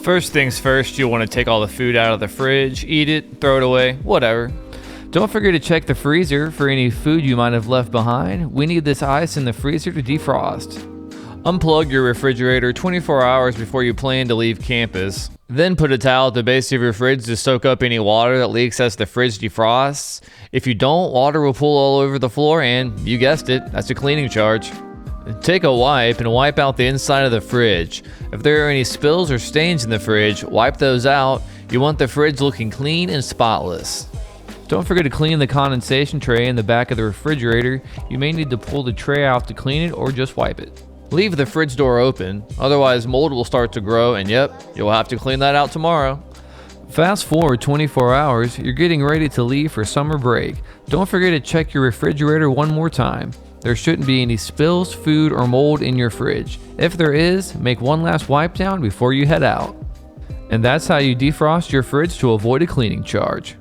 First things first, you'll want to take all the food out of the fridge, eat it, throw it away, whatever. Don't forget to check the freezer for any food you might have left behind. We need this ice in the freezer to defrost. Unplug your refrigerator 24 hours before you plan to leave campus. Then put a towel at the base of your fridge to soak up any water that leaks as the fridge defrosts. If you don't, water will pool all over the floor and, you guessed it, that's a cleaning charge. Take a wipe and wipe out the inside of the fridge. If there are any spills or stains in the fridge, wipe those out. You want the fridge looking clean and spotless. Don't forget to clean the condensation tray in the back of the refrigerator. You may need to pull the tray out to clean it or just wipe it. Leave the fridge door open, otherwise mold will start to grow and yep, you'll have to clean that out tomorrow. Fast forward 24 hours, you're getting ready to leave for summer break. Don't forget to check your refrigerator one more time. There shouldn't be any spills, food, or mold in your fridge. If there is, make one last wipe down before you head out. And that's how you defrost your fridge to avoid a cleaning charge.